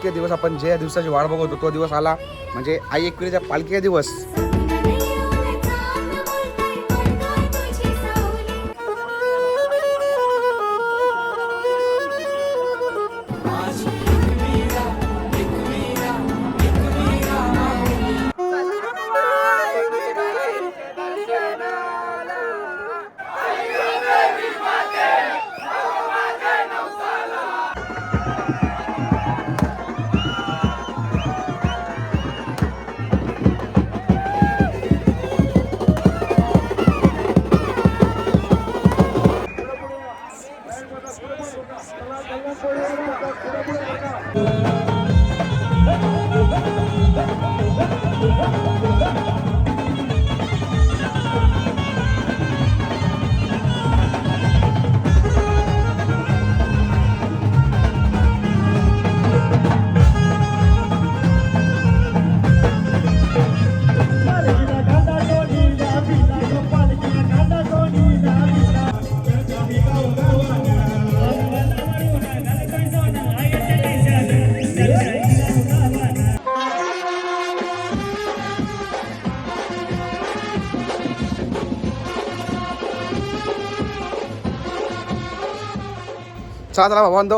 इतके दिवस आपण ज्या दिवसाची वाट बघत होतो तो दिवस आला, म्हणजे आई एकविरीच्या पालखीचा दिवस. चला भावांनो,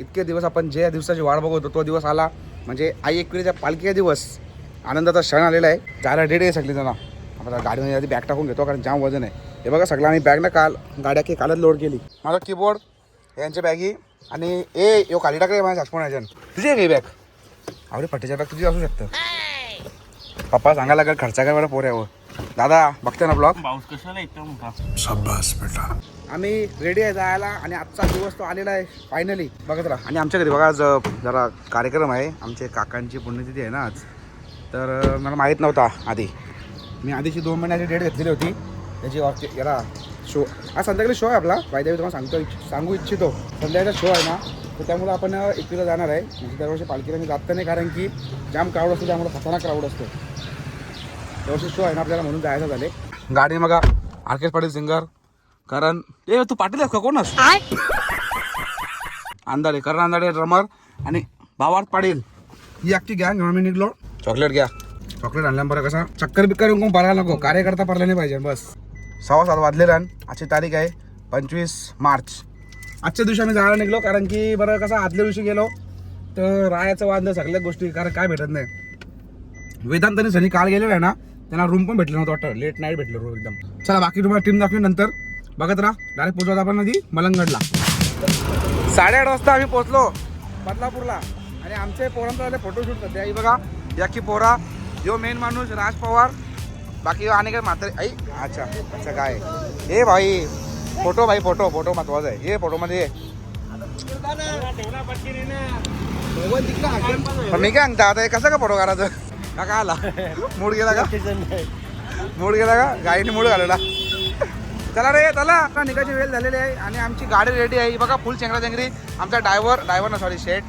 इतके दिवस आपण ज्या दिवसाची वाट बघत होतो तो दिवस आला, म्हणजे आई एकविरीच्या पालखीचा दिवस. आनंदाचा क्षण आलेला आहे. जायला रेडी आहे सगळी जण. आपल्याला गाडीमध्ये आधी बॅग टाकून घेतो, कारण जाम वजन आहे. हे बघा सगळं आम्ही बॅग ना गाड्या कालच लोड केली. माझा कीबोर्ड, यांच्या बॅगी आणि यो खाली टाकले माझ्या सासपणाच्या. तुझी आहे बॅग? आवडे पट्टीच्या बॅग तुझी असू शकतं. पप्पा सांगायला लागेल खर्चा करायला पोऱ्यावर. दादा बघते ना ब्लॉग. शाबास बेटा. आम्ही रेडी आहे जायला आणि आजचा दिवस तो आलेला आहे फायनली. बघत राहा. आणि आमच्या घरी बघा आज जरा कार्यक्रम आहे. आमचे काकांची पुण्यतिथी आहे ना आज. तर मला माहीत नव्हता आधी. मी आधीची 2 महिन्याची डेट घेतलेली होती त्याची. याला शो आज संध्याकाळी शो आहे आपला. फायदा तुम्हाला सांगू इच्छितो. संध्याकाळचा शो आहे ना, तर त्यामुळे आपण एकवीला जाणार आहे. म्हणजे दरवर्षी पालखीला मी जात नाही, कारण की जाम क्राऊड असतो, त्यामुळे खतरनाक क्राऊड असतो. दरवर्षी शो आहे ना आपल्याला, म्हणून जायचं झाले. गाडी बघा आरकेश पाटील सिंगर. कारण तू पाटील आहेस का? कोण असतो? अंधाडे, करण अंधाडे ड्रमर आणि भावार्थ पाटील ही अख्खी गँग म्हणून मी निघलो. चॉकलेट घ्या. चॉकलेट आणल्या बरं. कसा चक्कर बिक्कर कोण पडायला नको, कार्यकर्ता पडला नाही पाहिजे बस. 6:15 वाजलेला. आजची तारीख आहे 25 मार्च. आजच्या दिवशी आम्ही जायला निघलो, कारण की बरं कसं आदल्या दिवशी गेलो तर राहायचं वाजलं सगळ्या गोष्टी, कारण काय भेटत नाही. वेदांत आणि सनी काल गेलेला आहे ना, त्यांना रूम पण भेटलं नव्हतं वाटतं. लेट नाईट भेटलं रूम एकदम. चला बाकी तुम्हाला टीम दाखवी नंतर. बघत राहा. डायरेक्ट पोहोचवत आपण नदी मलंगडला. 8:30 वाजता आम्ही पोहोचलो बदलापूरला. आणि आमचे पोरांचं झाले फोटोशूट सध्या. ही बघा याकी पोरा, यो मेन माणूस राज पवार, बाकी आणि काय म्हातारे. आई अच्छा अच्छा काय हे भाई फोटो, भाई फोटो महत्वाचा आहे. हे फोटोमध्ये मी काय सांगता आता कसं का फोटो काढायचं का? काय आला मूड गेला का? मूड गेला का? गाडीने मूड घालवला. चला रे चला. आता निघायची वेळ झालेली आहे आणि आमची गाडी रेडी आहे. बघा फुल चेंगराचेंगरी. आमचा ड्रायव्हर ना सॉरी शेठ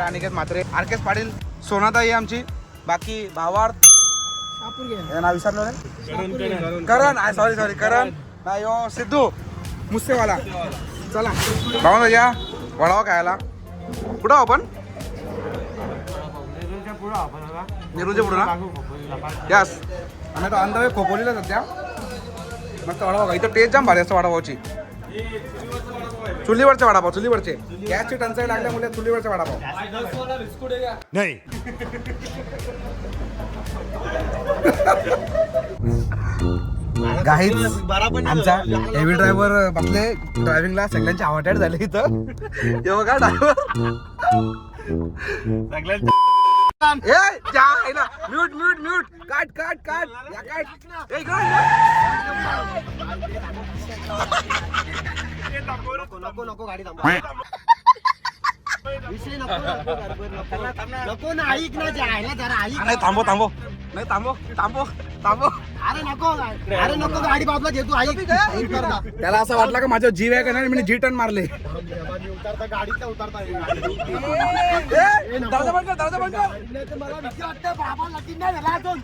अनिकेत म्हात्रे, आरकेश पाटील, सोनाताई आमची, बाकी भावार्थ नाव विसरलो नाही, करण सॉरी करण नाही यो सिद्धू मुस्सेवाला. चला भाऊ या वडावा खायला. कुठं आपण? नेहरूच्या पुढं ना. यस. आम्ही आता अंदाज खोपोलीला सध्या. मस्त वडापाव. इथं टेस्ट जाम भारी असतं वडापावची. चुलीवरचे वडापाव, चुलीवरचे. गॅसची टंचाई लागल्यामुळे चुलीवरचे वडापाव नाही. गाईज आमचा हेवी ड्रायव्हर बसले ड्रायव्हिंगला. सगळ्यांची आवटाट झाली इथं. हे बघा ड्रायव्हर म्यूट म्यूट म्यूट काट या नको गाडी नको ना. ऐक ना जायला जरा ऐक. नाही थांबो नाही थांबो. अरे नको गाडी बाजूला घे तू. ऐक. त्याला असं वाटलं का माझा जीव आहे का नाही, मी जी टर्न मारले. गाडीचा उतरता मला भीती वाटतं. बाबा लगीन नाही झाला अजून.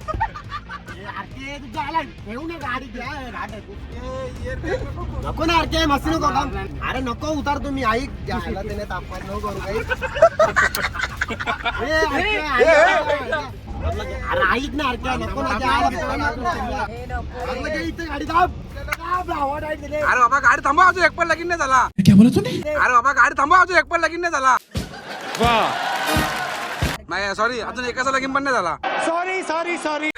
नको ना अरे मस्त नको. अरे नको उतार तुम्ही. ऐक जायला त्याने तापमान नको करू काही. अरे ऐक ना अरे नको ना इथे गाडी थांब. अरे बाबा गाडी थांबवा, अजून एक पण लगीन नाही झाला. अरे बाबा गाडी थांबवा, अजून एक पण लगीन नाही झाला. नाही सॉरी, अजून एकाचा लगीन पण नाही झाला. सॉरी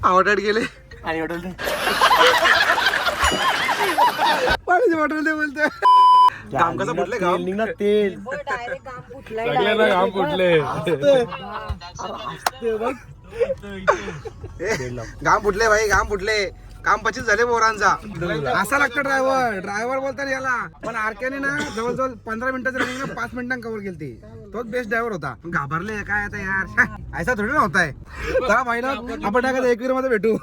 आवडत गेले आणि ऑर्डर पाण्याची बॉटल दे बोलतोय. घाम कसं फुटले, घाम निघणार तेल सगळ्यांना घाम फुटले. घाम फुटले भाई, घाम फुटले. काम 25 झाले पोरांचा. असा लागतं ड्रायव्हर बोलतात याला. पण आरकेने ना जवळजवळ 15 मिनिटाचं रनिंग ना 5 मिनिटांनी कव्हर केली. तोच बेस्ट ड्रायव्हर होता. घाबरले काय आता यार, ऐसा थोडी ना होताय. चला महिना आपण टाकायचं एकवीर मध्ये भेटू.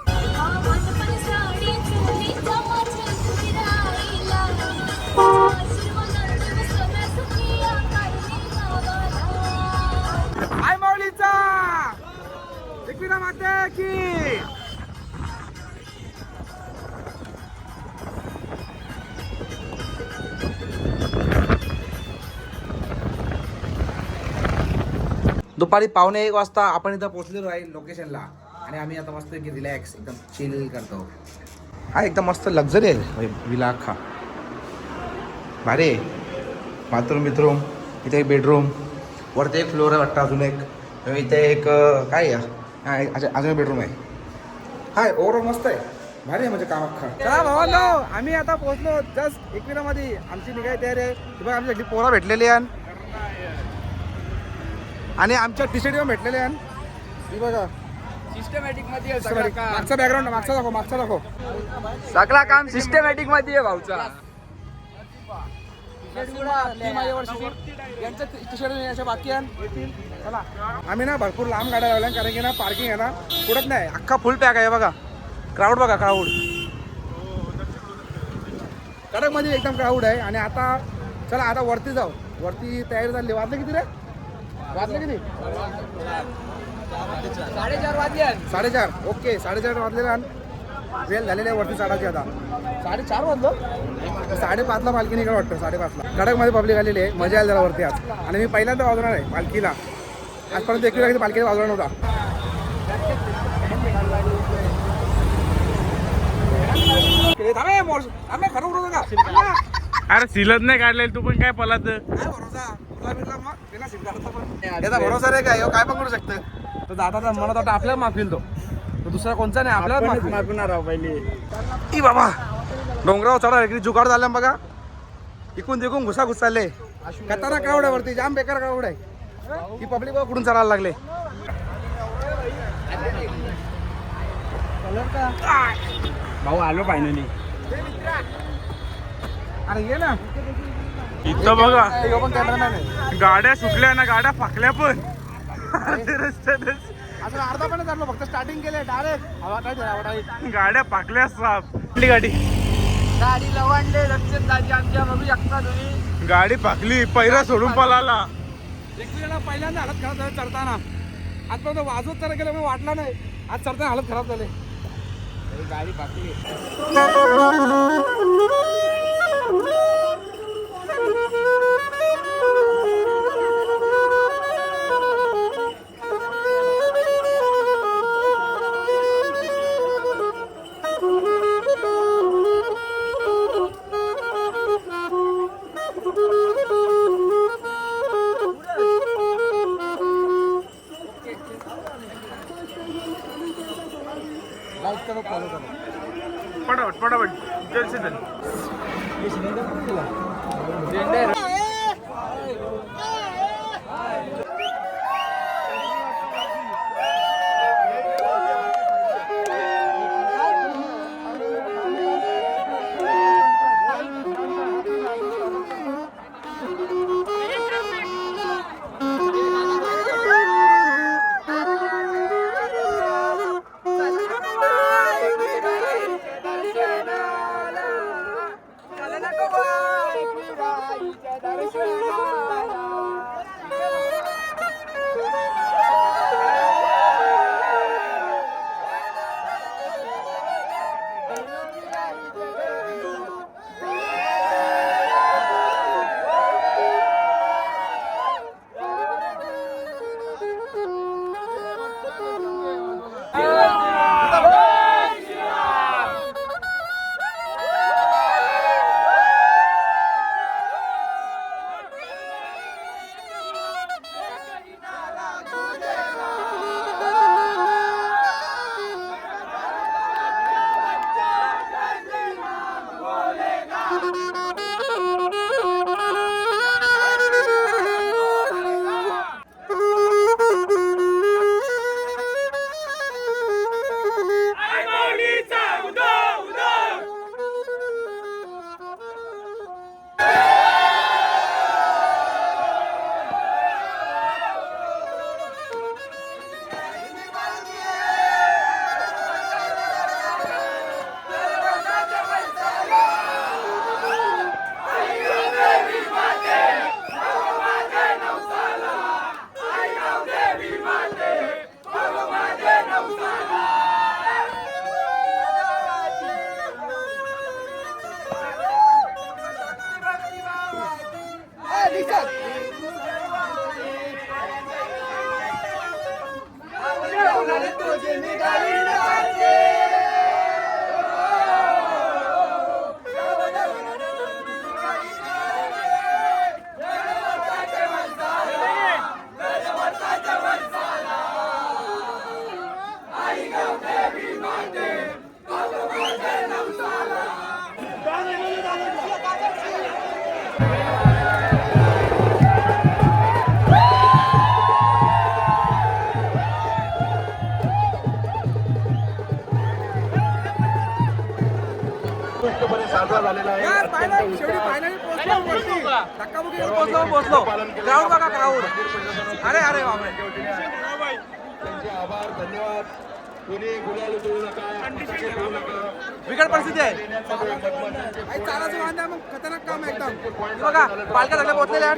आय माऊलीचा एकवीरा माते की. दुपारी 1:45 वाजता आपण इथं पोहोचलेलो आहे लोकेशनला. आणि आम्ही आता मस्त रिलॅक्स एकदम चिल करतो. हा एकदम मस्त लक्झरी आहे विला अख्खा. भारी बाथरूम बिथरूम, इथे एक बेडरूम, वरती एक फ्लोर आहे वाटतं, अजून एक इथे एक काय आहे अजून एक बेडरूम आहे. हाय ओव्हरऑल मस्त आहे, भारी आहे म्हणजे काम अख्खा. चला भावांनो, आम्ही आता पोहोचलो जस्ट एकविरामध्ये. आमची निघाय तयारी आहे. बघा आमच्यासाठी पोरं भेटलेली आहे आणि आमच्या टी शर्ट भेटलेले आहे. बघा सिस्टमॅटिक मध्ये मागचा बॅकग्राऊंड, मागचा दाखव. सगळा काम सिस्टमॅटिक मध्ये आहे भाऊचा. माझ्या वर्षी यांचं टी शर्ट येण्याच्या बाकी आहे. चला आम्ही ना भरपूर लांब गाड्या लावल्या, कारण की ना पार्किंग आहे ना पुढत नाही. अख्खा फुल पॅक आहे बघा. क्राऊड बघा, क्राऊड कडकमध्ये एकदम क्राऊड आहे. आणि आता चला आता वरती जाऊ. वरती तयारी झाली. वाजले किती रे? वाजले किती? 4:30 वाजले. 4:30. ओके 4:30 वाजलेला. वेळ झालेले आहे वरती चढायची. आता 4:30 वाजलो. 5:30ला पालखी निघाल वाटतं. 5:30ला कडकमध्ये पब्लिक आलेली आहे. मजा आली जरा वरती आज. आणि मी पहिल्यांदा वाजवणार आहे पालखीला. आजपर्यंत एकवीरा पालखीला वाजवणार नव्हता. खरं उडवतो का? अरे सिलत नाही काढले तू पण काय पलात. काय भरोसा तुला भेटला मग बिना सीट काढता पण. याचा भरोसा रे काय, काय पण करू शकतं. तो दादाचा म्हणत होता आपल्याला माफील तो दुसरा कोणचा नाही, आपल्याला मागणार आहो पहिले. ई बाबा डोंगरावर चढा इकडे जुगाड झाला बघा. इकून तिकून घुसा चालले. खतरनाक क्राऊड आहे वरती, जाम बेकार क्राऊड आहे. ही पब्लिक बघा कुठून चढायला लागले. भाऊ आलो फायनली. अरे ये ना इथं बघा यो पण कॅमेरामॅन आहे. गाड्या सुटल्या ना, गाड्या फाकल्या पण रस्त्यातच. अजून अर्धा पण चाललो, फक्त स्टार्टिंग केले डायरेक्ट हवा काय गाड्या फाकल्या साप. कुठली गाडी? गाडी लवांडे लक्षात झाली आमच्या, बघू शकता तुम्ही. गाडी फाकली, पहिला सोडून पळाला. एकवीला पहिल्यांदा हालत खराब झाली चढताना. आजपर्यंत वाजवत चढ गेलं पण वाटला नाही. आज चढताना हालत खराब झाले. गाडी फाकली. पटापट पटापट जल्दी से पोहोचलो ग्राउंड बघा ग्राउंड. अरे अरे बापरे. बिकट परिस्थिती आहे. चालायचं वांदा मग खतरनाक काम आहे एकदम. हे बघा पालख्या सगळ्या पोहोचलेल्या.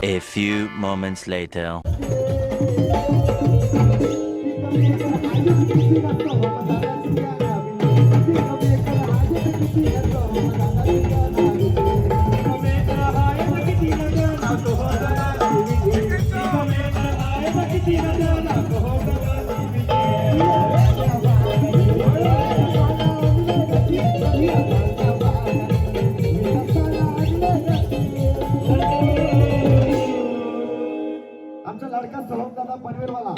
A few moments later. आमचा लाडका सलोम दादा पनवेलवाला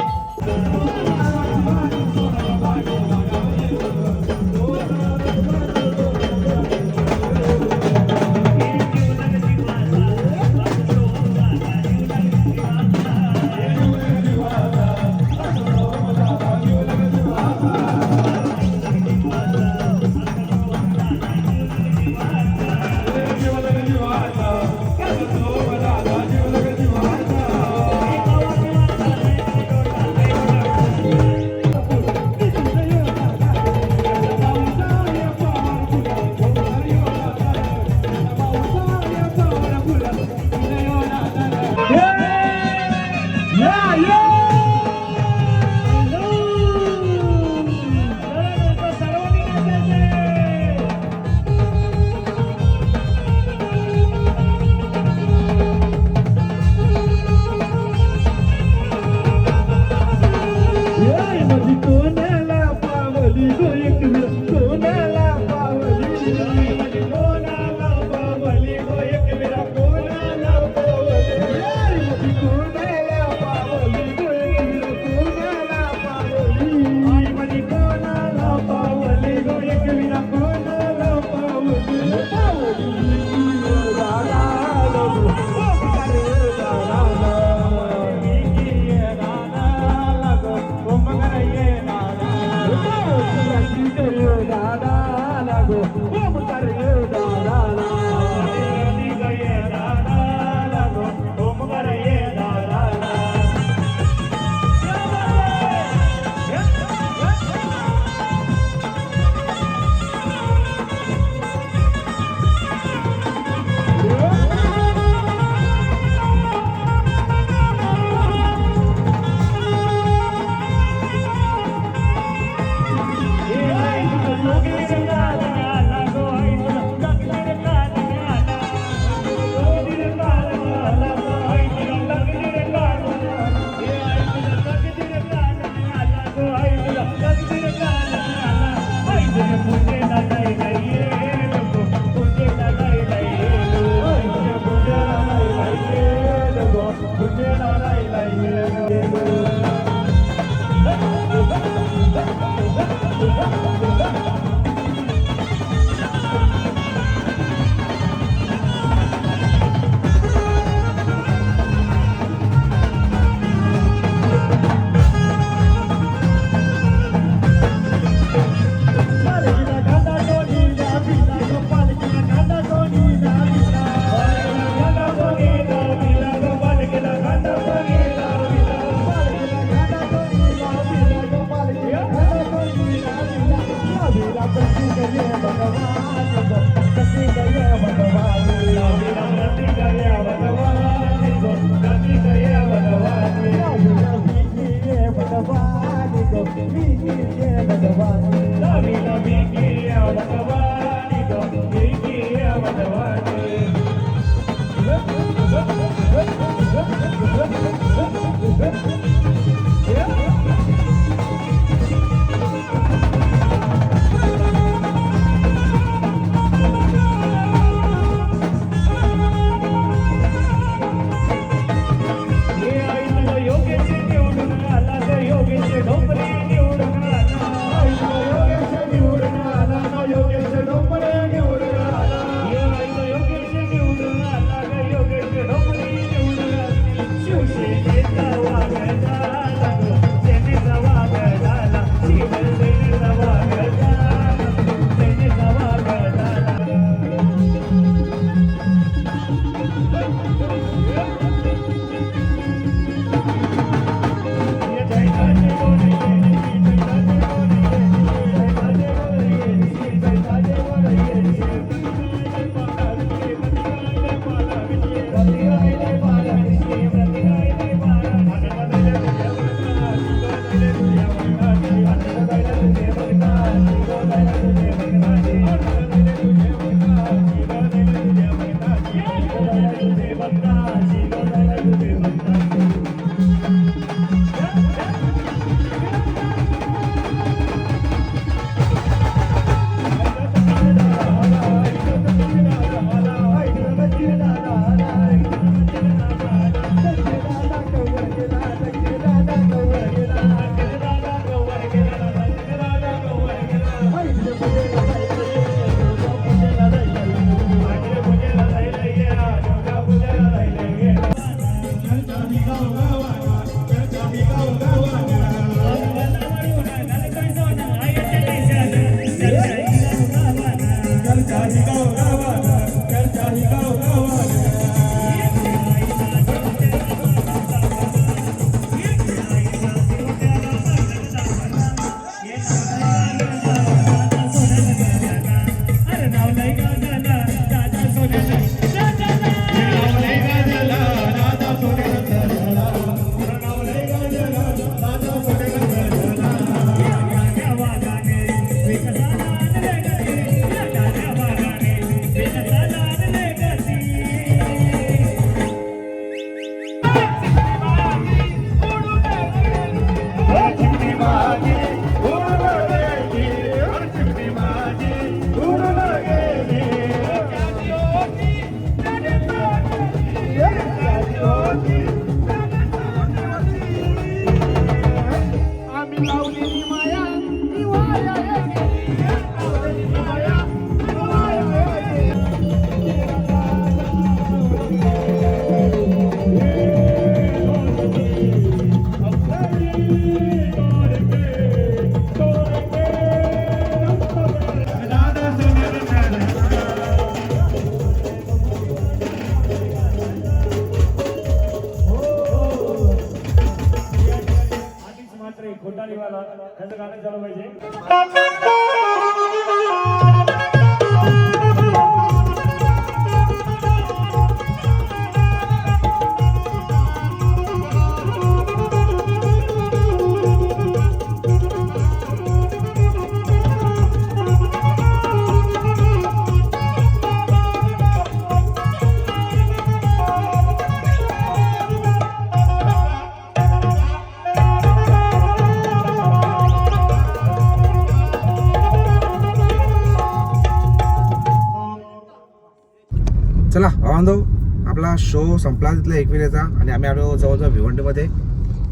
चला बांधव, आपला शो संपला तिथला एकविरेचा आणि आम्ही आलो जवळजवळ भिवंडीमध्ये.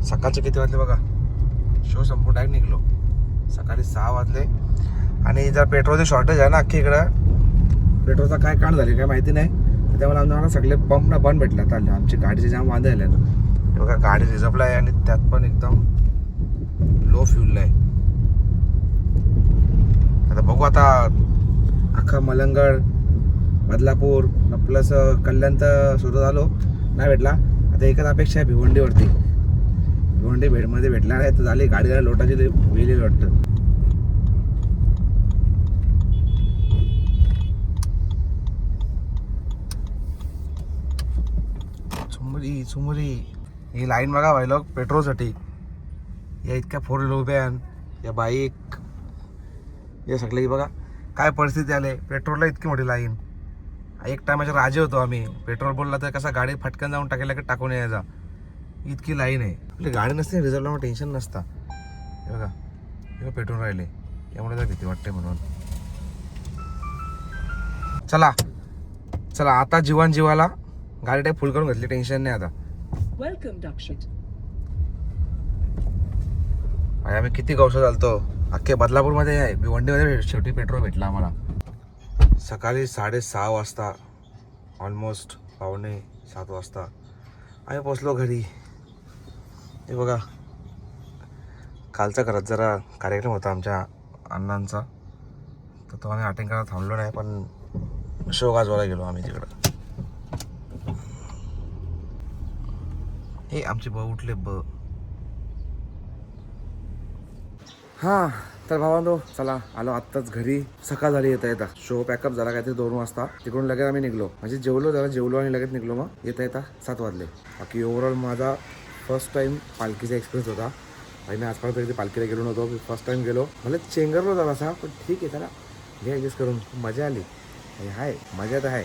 सकाळचे किती वाजले बघा, शो संपून टाईम निघलो. सकाळी 6 वाजले आणि जर पेट्रोलचे शॉर्टेज आहे ना अख्खी इकडं, पेट्रोलचा काय कांड झाले काय माहिती नाही, त्यामुळे आम्हाला सगळे पंप ना बंद भेटले. आता आमची गाडीचे जाम वांदे आले ना बघा, गाडी रिझर्वला आहे आणि त्यात पण एकदम लो फ्यूलला आहे. आता बघू, आता अख्खा मलंगड, बदलापूर प्लस कल्याण तर सुरू झालो नाही भेटला. आता एकच अपेक्षा आहे भिवंडीवरती, भिवंडी भेटमध्ये भेटला नाही तर झाली गाडीला लोटाची वेली वाटतं. सुमरी सुमरी. ही लाईन बघा भाई लोक पेट्रोलसाठी. या इतक्या 4 व्हीलर उभ्या या बाईक या सगळे बघा काय परिस्थिती आले. पेट्रोलला इतकी मोठी लाईन. एक टायमाचे राजे होतो आम्ही. पेट्रोल बोलला तर कसा गाडी फटकन जाऊन टाकायला की टाकून यायचा. इतकी लाईन आहे. आपली गाडी नसते रिझर्वला मग टेन्शन नसता. हे बघा हे पेट्रोल राहिले त्यामुळे जरा भीती वाटते म्हणून. चला चला आता जीवाला गाडी टाईप फुल करून घेतली. टेन्शन नाही आता. भाई आम्ही किती गवसा चालतो. अख्खे बदलापूरमध्ये आहे. भिवंडीमध्ये शेवटी पेट्रोल भेटला आम्हाला. सकाळी 6:30 वाजता ऑलमोस्ट 6:45 वाजता आम्ही पोचलो घरी. हे बघा कालच्या घरात जरा कार्यक्रम होता आमच्या अण्णांचा तर तो आम्ही अटेंड करायला थांबलो नाही पण शो गाजवायला गेलो आम्ही तिकडं. हे आमचे भाऊ उठले हां तर भावांनो चला आलो आत्ताच घरी. सकाळ झाली येता शो पॅकअप झाला काहीतरी 2 वाजता. तिकडून लगेच आम्ही निघलो. म्हणजे जेवलो आणि लगेच निघलो. मग येता 7 वाजले. बाकी ओव्हरऑल माझा फर्स्ट टाइम पालखीचा एक्सपिरियन्स होता. आणि मी आजपर्यंत कधी पालखीला गेलो नव्हतो. फर्स्ट टाइम गेलो. मला चेंगरलो जरा असा पण ठीक आहे चला घे ॲडजस्ट करून. मजा आली. आहे मजा तर आहे.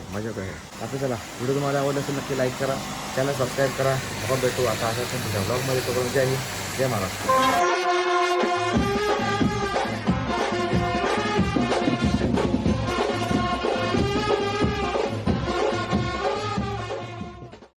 आता चला व्हिडिओ तुम्हाला आवडला असेल नक्की लाईक करा. चॅनल सबस्क्राईब करा. आपण भेटू आता अशा ब्लॉगमध्ये. जय हिंद जय महाराष्ट्र.